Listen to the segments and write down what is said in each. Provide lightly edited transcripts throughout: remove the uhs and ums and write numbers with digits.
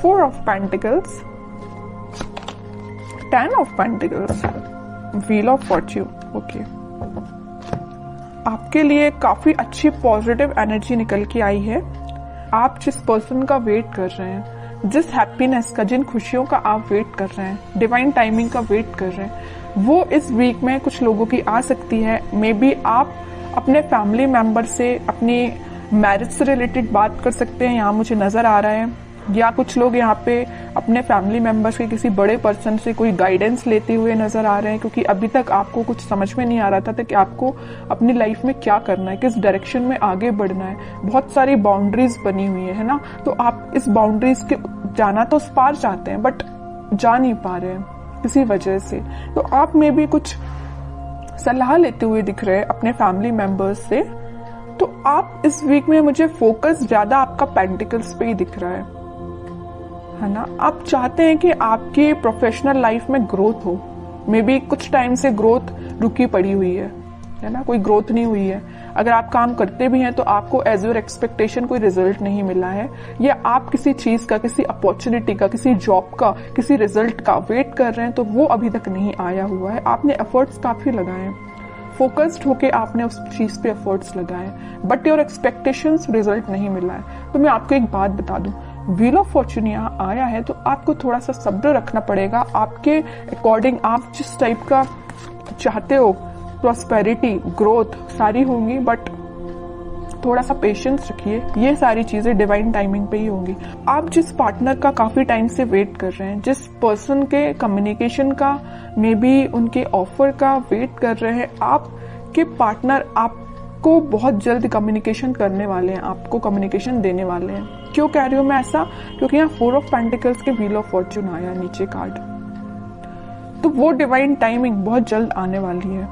4 of Pentacles, 10 of Pentacles, Wheel of Fortune. Okay, आपके लिए काफी अच्छी पॉजिटिव एनर्जी निकल के आई है। आप जिस पर्सन का वेट कर रहे हैं, जिस हैप्पीनेस का, जिन खुशियों का आप वेट कर रहे हैं, डिवाइन टाइमिंग का वेट कर रहे हैं, वो इस वीक में कुछ लोगों की आ सकती है। मे बी आप अपने फैमिली मेंबर से अपनी मैरिज से रिलेटेड बात कर सकते हैं, यहाँ मुझे नजर आ रहा है। या कुछ लोग यहाँ पे अपने फैमिली मेंबर्स के किसी बड़े पर्सन से कोई गाइडेंस लेते हुए नजर आ रहे हैं, क्योंकि अभी तक आपको कुछ समझ में नहीं आ रहा था कि आपको अपनी लाइफ में क्या करना है, किस डायरेक्शन में आगे बढ़ना है। बहुत सारी बाउंड्रीज बनी हुई है ना, तो आप इस बाउंड्रीज के जाना तो उस पार चाहते हैं, बट जा नहीं पा रहे हैं किसी वजह से। तो आप में भी कुछ सलाह लेते हुए दिख रहे हैं अपने फैमिली मेंबर्स से। तो आप इस वीक में, मुझे फोकस ज्यादा आपका पेंटिकल्स पे ही दिख रहा है ना। आप चाहते हैं कि आपकी प्रोफेशनल लाइफ में ग्रोथ हो। मे बी कुछ टाइम से ग्रोथ रुकी पड़ी हुई है ना, कोई ग्रोथ नहीं हुई है। अगर आप काम करते भी हैं तो आपको एज योर एक्सपेक्टेशन कोई रिजल्ट नहीं मिला है, या आप किसी चीज का, किसी अपॉर्चुनिटी का, किसी जॉब का, किसी रिजल्ट का वेट कर रहे हैं तो वो अभी तक नहीं आया हुआ है। आपने एफर्ट्स काफी लगाए हैं, फोकस्ड होके आपने उस चीज पे एफर्ट्स लगाए, बट योर एक्सपेक्टेशंस रिजल्ट नहीं मिला है। तो मैं आपको एक बात बता दूं, व्हील ऑफ फॉर्चून यहाँ आया है तो आपको थोड़ा सा सब्र रखना पड़ेगा। आपके अकॉर्डिंग आप जिस टाइप का चाहते हो, प्रॉस्पेरिटी, ग्रोथ सारी होंगी, बट थोड़ा सा पेशेंस रखिए। ये सारी चीजें डिवाइन टाइमिंग पे ही होंगी। आप जिस पार्टनर का काफी टाइम से वेट कर रहे हैं, जिस पर्सन के कम्युनिकेशन का, मे बी उनके ऑफर का वेट कर रहे हैं, आपके पार्टनर आपको बहुत जल्द कम्युनिकेशन करने वाले हैं, आपको कम्युनिकेशन देने वाले हैं। क्यों कह रही हूं मैं ऐसा? क्योंकि यहाँ 4 ऑफ पेंटिकल्स के व्हील ऑफ फॉर्चून आया नीचे कार्ड, तो वो डिवाइन टाइमिंग बहुत जल्द आने वाली है।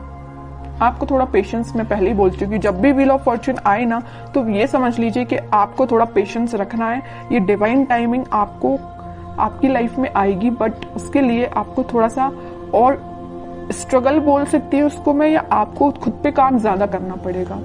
आपको थोड़ा पेशेंस, मैं पहले ही बोल चुकी हूँ, जब भी व्हील ऑफ फॉर्चून आए ना तो ये समझ लीजिए कि आपको थोड़ा पेशेंस रखना है। ये डिवाइन टाइमिंग आपको आपकी लाइफ में आएगी, बट उसके लिए आपको थोड़ा सा और स्ट्रगल बोल सकती है उसको मैं, या आपको खुद पे काम ज्यादा करना पड़ेगा।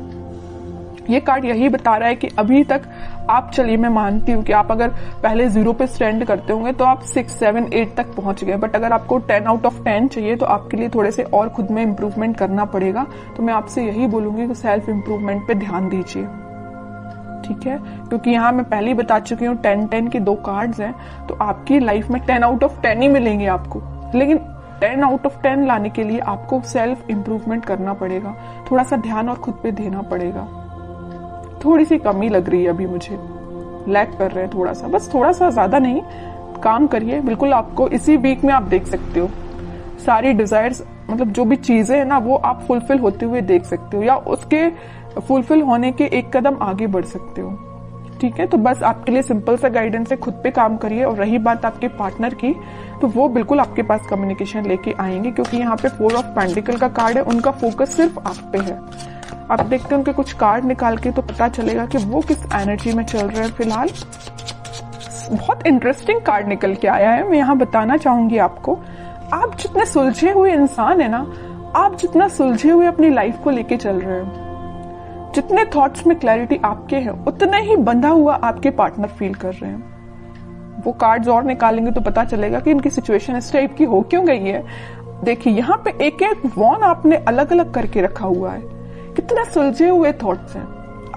ये कार्ड यही बता रहा है कि अभी तक आप, चलिए मैं मानती हूँ कि आप अगर पहले 0 पे स्टैंड करते होंगे तो आप 6, 7, 8 तक पहुंच गए, बट अगर आपको 10 आउट ऑफ 10 चाहिए तो आपके लिए थोड़े से और खुद में इम्प्रूवमेंट करना पड़ेगा। तो मैं आपसे यही बोलूंगी कि सेल्फ इम्प्रूवमेंट पे ध्यान दीजिए, ठीक है? क्योंकि यहाँ मैं पहले ही बता चुकी हूँ 10-10 के 2 कार्ड्स हैं, तो आपकी लाइफ में 10 आउट ऑफ 10 ही मिलेंगे आपको, लेकिन 10 आउट ऑफ 10 लाने के लिए आपको सेल्फ इम्प्रूवमेंट करना पड़ेगा, थोड़ा सा ध्यान और खुद पे देना पड़ेगा। थोड़ी सी कमी लग रही है अभी मुझे, लैग कर रहे हैं थोड़ा सा, बस थोड़ा सा, ज्यादा नहीं। काम करिए, बिल्कुल आपको इसी वीक में आप देख सकते हो सारी डिजायर्स, मतलब जो भी चीजें हैं ना वो आप फुलफिल होते हुए देख सकते हो, या उसके फुलफिल होने के एक कदम आगे बढ़ सकते हो, ठीक है? तो बस आपके लिए सिंपल सा गाइडेंस है, खुद पे काम करिए। और रही बात आपके पार्टनर की, तो वो बिल्कुल आपके पास कम्युनिकेशन लेके आएंगे, क्योंकि यहाँ पे 4 ऑफ पेंटिकल का कार्ड है, उनका फोकस सिर्फ आप पे है। आप देखते हैं उनके कुछ कार्ड निकाल के तो पता चलेगा कि वो किस एनर्जी में चल रहे हैं फिलहाल। बहुत इंटरेस्टिंग कार्ड निकल के आया है, मैं यहाँ बताना चाहूंगी आपको। आप जितने सुलझे हुए इंसान है ना, आप जितना सुलझे हुए अपनी लाइफ को लेके चल रहे हैं, जितने थॉट्स में क्लैरिटी आपके हैं, उतना ही बंधा हुआ आपके पार्टनर फील कर रहे हैं। वो कार्ड्स और निकालेंगे तो पता चलेगा कि इनकी सिचुएशन इस टाइप की हो क्यों गई है। देखिए यहाँ पे एक एक वॉन आपने अलग अलग करके रखा हुआ है, कितने सुलझे हुए थॉट्स हैं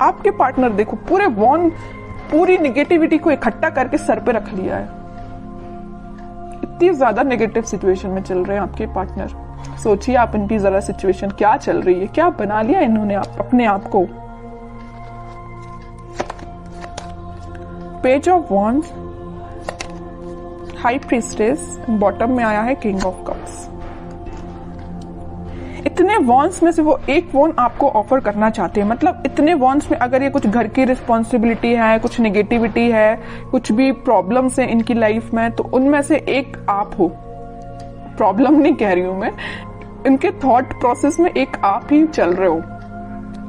आपके पार्टनर। देखो पूरे वॉन, पूरी निगेटिविटी को इकट्ठा करके सर पे रख लिया है। इतनी ज्यादा नेगेटिव सिचुएशन में चल रहे हैं आपके पार्टनर। सोचिए आप इनकी जरा सिचुएशन क्या चल रही है, क्या बना लिया इन्होंने अपने आप को। Page of wands, high priestess, bottom में आया है किंग ऑफ कप्स। इतने वॉन्स में से वो एक वॉन आपको ऑफर करना चाहते हैं, मतलब इतने वॉन्स में अगर ये कुछ घर की रिस्पॉन्सिबिलिटी है, कुछ नेगेटिविटी है, कुछ भी प्रॉब्लम्स है इनकी लाइफ में, तो उनमें से एक आप हो। प्रॉब्लम नहीं कह रही हूं मैं, इनके थॉट प्रोसेस में एक आप ही चल रहे हो।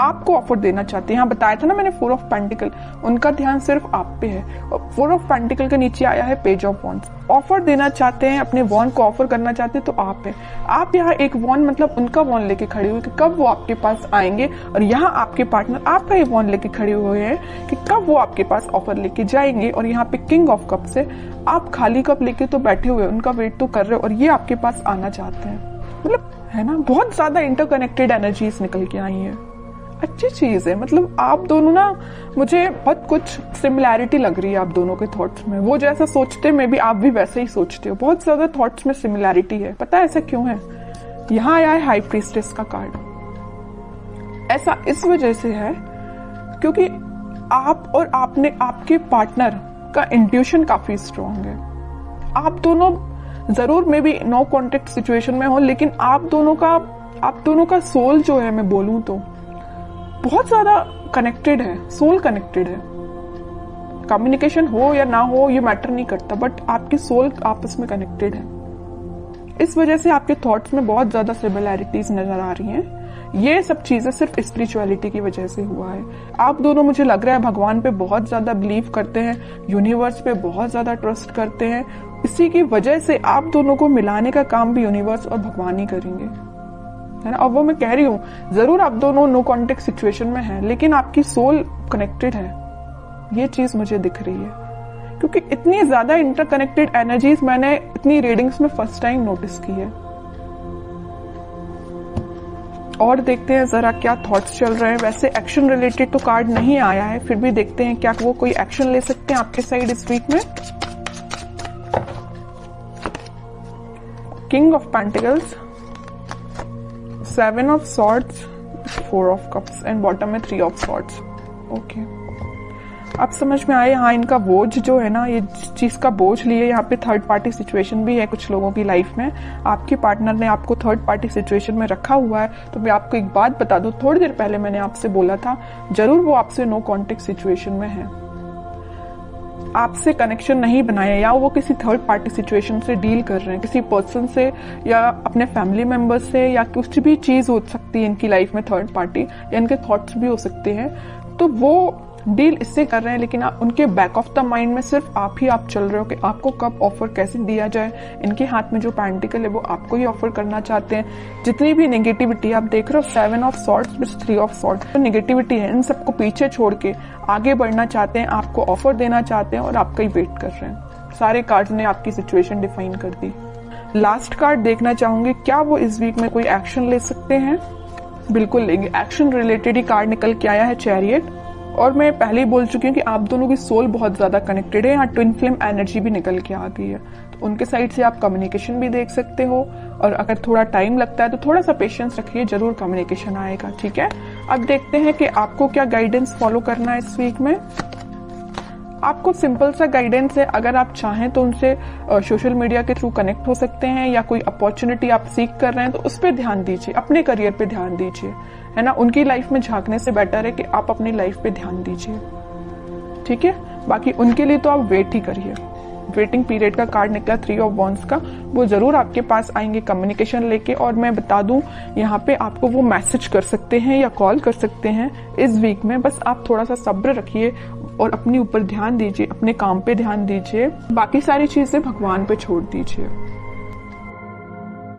आपको ऑफर देना चाहते हैं। यहाँ बताया था ना मैंने 4 ऑफ पेंटिकल, उनका ध्यान सिर्फ आप पे है। और 4 ऑफ पेंटिकल के नीचे आया है पेज ऑफ वॉन्ड्स। ऑफर देना चाहते हैं, अपने वॉन्ड को ऑफर करना चाहते हैं तो आप है। आप यहाँ एक वॉन्ड मतलब उनका वॉन्ड लेके खड़े हुए कि कब वो आपके पास आएंगे, और यहाँ आपके पार्टनर आपका ही वॉन्ड लेके खड़े हुए हैं कि कब वो आपके पास ऑफर लेके जाएंगे। और यहाँ पे किंग ऑफ कप्स है, आप खाली कप लेके तो बैठे हुए, उनका वेट तो कर रहे हो और ये आपके पास आना चाहते हैं। मतलब है ना, बहुत ज्यादा इंटरकनेक्टेड एनर्जीज निकल के आई है। अच्छी चीज है, मतलब आप दोनों ना, मुझे बहुत कुछ सिमिलैरिटी लग रही है आप दोनों के थॉट्स में। वो जैसा सोचते मैं भी, आप भी वैसे ही सोचते हो। बहुत ज्यादा थॉट्स में सिमिलैरिटी है। पता है ऐसा क्यों है? यहाँ आया है हाई प्रीस्टेस का कार्ड। ऐसा इस वजह से है क्योंकि आप और आपके पार्टनर का इंट्यूशन काफी स्ट्रांग है। आप दोनों जरूर में भी नो कॉन्टेक्ट सिचुएशन में हो, लेकिन आप दोनों का सोल जो है, मैं बोलूं तो बहुत ज्यादा कनेक्टेड है। सोल कनेक्टेड है। कम्युनिकेशन हो या ना हो ये मैटर नहीं करता, बट आपकी सोल आपस में कनेक्टेड है। इस वजह से आपके थॉट्स में बहुत ज्यादा सिमिलैरिटीज नजर आ रही हैं। ये सब चीजें सिर्फ स्पिरिचुअलिटी की वजह से हुआ है। आप दोनों, मुझे लग रहा है, भगवान पे बहुत ज्यादा बिलीव करते हैं, यूनिवर्स पे बहुत ज्यादा ट्रस्ट करते हैं। इसी की वजह से आप दोनों को मिलाने का काम भी यूनिवर्स और भगवान ही करेंगे, है ना। और वो मैं कह रही हूँ, जरूर आप दोनों नो कॉन्टेक्ट सिचुएशन में हैं, लेकिन आपकी सोल कनेक्टेड है। ये चीज मुझे दिख रही है क्योंकि इतनी ज्यादा इंटरकनेक्टेड एनर्जीज मैंने इतनी रीडिंग्स में फर्स्ट टाइम नोटिस की है। और देखते हैं जरा क्या थॉट्स चल रहे हैं। वैसे एक्शन रिलेटेड तो कार्ड नहीं आया है, फिर भी देखते हैं क्या वो कोई एक्शन ले सकते हैं आपके साइड इस वीक में। King of pentacles, 7 of swords, 4 of cups and bottom में 3 ऑफ सॉर्ड्स। ओके, अब समझ में आए। हाँ, इनका बोझ जो है ना, ये चीज का बोझ लिए, यहाँ पे थर्ड पार्टी सिचुएशन भी है कुछ लोगों की लाइफ में। आपके पार्टनर ने आपको थर्ड पार्टी सिचुएशन में रखा हुआ है। तो मैं आपको एक बात बता दूं, थोड़ी देर पहले मैंने आपसे बोला था, जरूर वो आपसे नो कॉन्टेक्ट सिचुएशन में है, आपसे कनेक्शन नहीं बनाया, या वो किसी थर्ड पार्टी सिचुएशन से डील कर रहे हैं, किसी पर्सन से या अपने फैमिली मेंबर्स से, या कुछ भी चीज हो सकती है इनकी लाइफ में थर्ड पार्टी, या इनके थॉट्स भी हो सकते हैं। तो वो डील इससे कर रहे हैं, लेकिन उनके बैक ऑफ द माइंड में सिर्फ आप चल रहे हो कि आपको कब ऑफर कैसे दिया जाए। इनके हाथ में जो पेंटिकल है वो आपको ही ऑफर करना चाहते हैं। जितनी भी नेगेटिविटी आप देख रहे हो, 7 of swords with 3 of swords, तो नेगेटिविटी है, इन सबको पीछे छोड़ के आगे बढ़ना चाहते हैं, आपको ऑफर देना चाहते हैं और आपका ही वेट कर रहे हैं। सारे कार्ड्स ने आपकी सिचुएशन डिफाइन कर दी। लास्ट कार्ड देखना चाहूंगी, क्या वो इस वीक में कोई एक्शन ले सकते हैं? बिल्कुल लेंगे। एक्शन रिलेटेड ही कार्ड निकल के आया है, चैरियट। और मैं पहले ही बोल चुकी हूँ कि आप दोनों की सोल बहुत ज्यादा कनेक्टेड है। यहाँ ट्विन फ्लेम एनर्जी भी निकल के आ गई है, तो उनके साइड से आप कम्युनिकेशन भी देख सकते हो। और अगर थोड़ा टाइम लगता है तो थोड़ा सा पेशेंस रखिए, जरूर कम्युनिकेशन आएगा। ठीक है, अब देखते हैं कि आपको क्या गाइडेंस फॉलो करना है इस वीक में। आपको सिंपल सा गाइडेंस है, अगर आप चाहें तो उनसे सोशल मीडिया के थ्रू कनेक्ट हो सकते हैं, या कोई अपॉर्चुनिटी आप सीख कर रहे हैं तो उस पर ध्यान दीजिए, अपने करियर पे ध्यान दीजिए, है ना। उनकी लाइफ में झांकने से बेटर है कि आप अपनी लाइफ पे ध्यान दीजिए। ठीक है, बाकी उनके लिए तो आप वेट ही करिए। वेटिंग पीरियड का कार्ड निकला 3 ऑफ वॉन्ड्स का, वो जरूर आपके पास आएंगे कम्युनिकेशन लेके। और मैं बता दूं, यहाँ पे आपको वो मैसेज कर सकते हैं या कॉल कर सकते हैं इस वीक में। बस आप थोड़ा सा सब्र रखिए और अपने ऊपर ध्यान दीजिए, अपने काम पे ध्यान दीजिए, बाकी सारी चीजें भगवान पे छोड़ दीजिए।